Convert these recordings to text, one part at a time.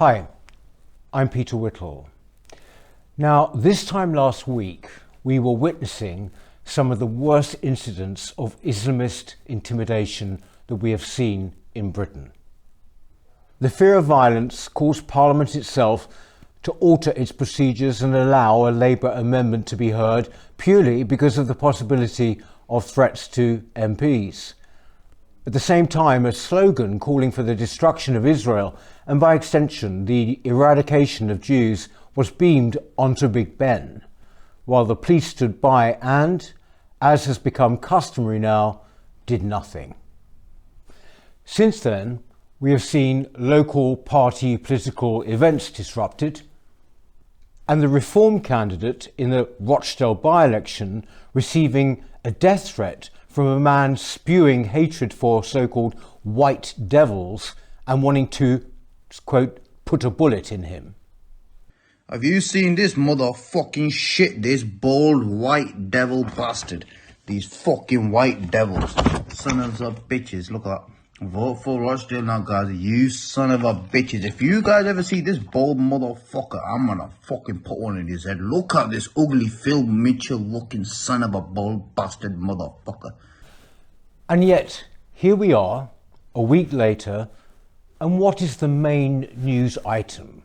Hi, I'm Peter Whittle. Now, this time last week, we were witnessing some of the worst incidents of Islamist intimidation that we have seen in Britain. The fear of violence caused Parliament itself to alter its procedures and allow a Labour amendment to be heard purely because of the possibility of threats to MPs. At the same time, a slogan calling for the destruction of Israel and by extension the eradication of Jews was beamed onto Big Ben, while the police stood by and, as has become customary now, did nothing. Since then, we have seen local party political events disrupted, and the Reform candidate in the Rochdale by-election receiving a death threat from a man spewing hatred for so-called white devils and wanting to, quote, put a bullet in him. Have you seen this motherfucking shit, this bald white devil bastard? These fucking white devils. Son of a bitches, look at that. Vote for Rochdale now, guys. You son of a bitches. If you guys ever see this bald motherfucker, I'm gonna fucking put one in his head. Look at this ugly Phil Mitchell looking son of a bald bastard motherfucker. And yet, here we are, a week later, and what is the main news item?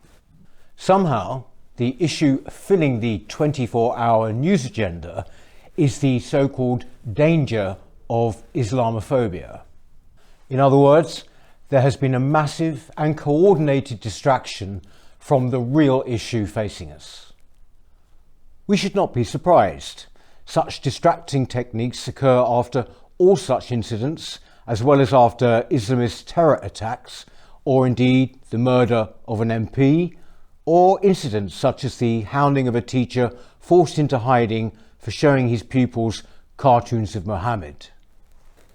Somehow, the issue filling the 24-hour news agenda is the so-called danger of Islamophobia. In other words, there has been a massive and coordinated distraction from the real issue facing us. We should not be surprised. Such distracting techniques occur after all such incidents, as well as after Islamist terror attacks, or indeed the murder of an MP, or incidents such as the hounding of a teacher forced into hiding for showing his pupils cartoons of Mohammed.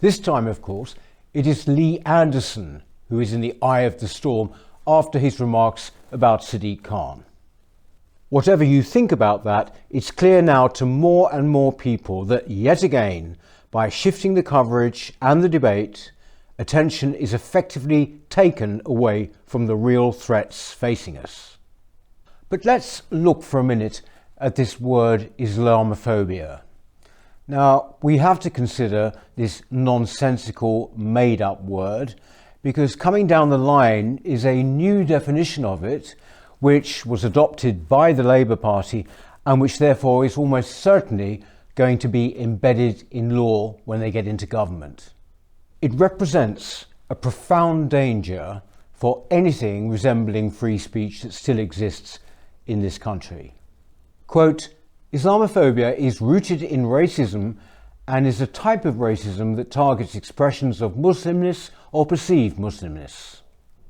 This time, of course, it is Lee Anderson who is in the eye of the storm after his remarks about Sadiq Khan. Whatever you think about that, it's clear now to more and more people that yet again, by shifting the coverage and the debate, attention is effectively taken away from the real threats facing us. But let's look for a minute at this word Islamophobia. Now, we have to consider this nonsensical, made-up word because coming down the line is a new definition of it, which was adopted by the Labour Party and which therefore is almost certainly going to be embedded in law when they get into government. It represents a profound danger for anything resembling free speech that still exists in this country. Quote, Islamophobia is rooted in racism and is a type of racism that targets expressions of Muslimness or perceived Muslimness.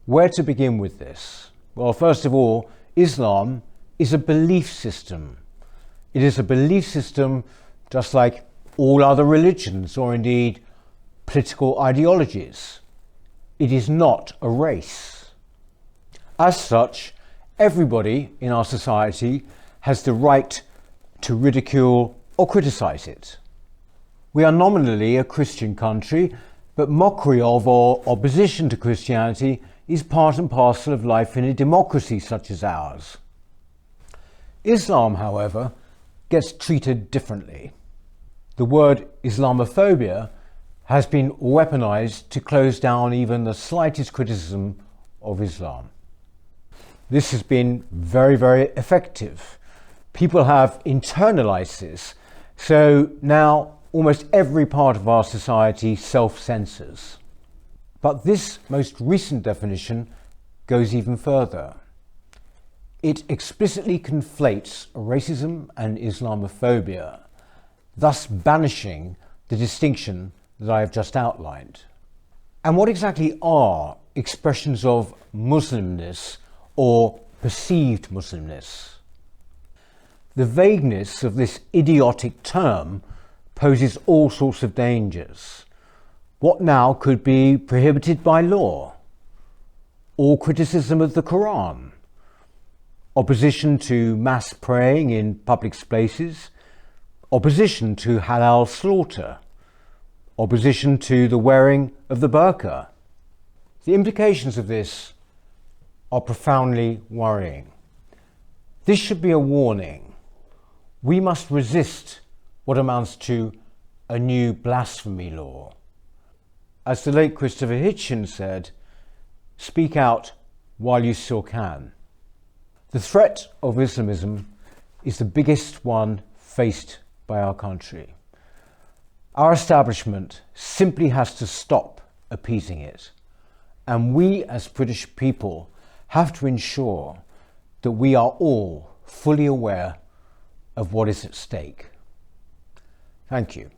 Where to begin with this? Well, first of all, Islam is a belief system. It is a belief system just like all other religions or indeed political ideologies. It is not a race. As such, everybody in our society has the right to ridicule or criticise it. We are nominally a Christian country, but mockery of or opposition to Christianity is part and parcel of life in a democracy such as ours. Islam, however, gets treated differently. The word Islamophobia has been weaponised to close down even the slightest criticism of Islam. This has been very, very effective. People have internalised this, so now almost every part of our society self-censors. But this most recent definition goes even further. It explicitly conflates racism and Islamophobia, thus banishing the distinction that I have just outlined. And what exactly are expressions of Muslimness or perceived Muslimness? The vagueness of this idiotic term poses all sorts of dangers. What now could be prohibited by law? All criticism of the Quran? Opposition to mass praying in public spaces? Opposition to halal slaughter? Opposition to the wearing of the burqa? The implications of this are profoundly worrying. This should be a warning. We must resist what amounts to a new blasphemy law. As the late Christopher Hitchens said, speak out while you still can. The threat of Islamism is the biggest one faced by our country. Our establishment simply has to stop appeasing it, and we as British people have to ensure that we are all fully aware of what is at stake. Thank you.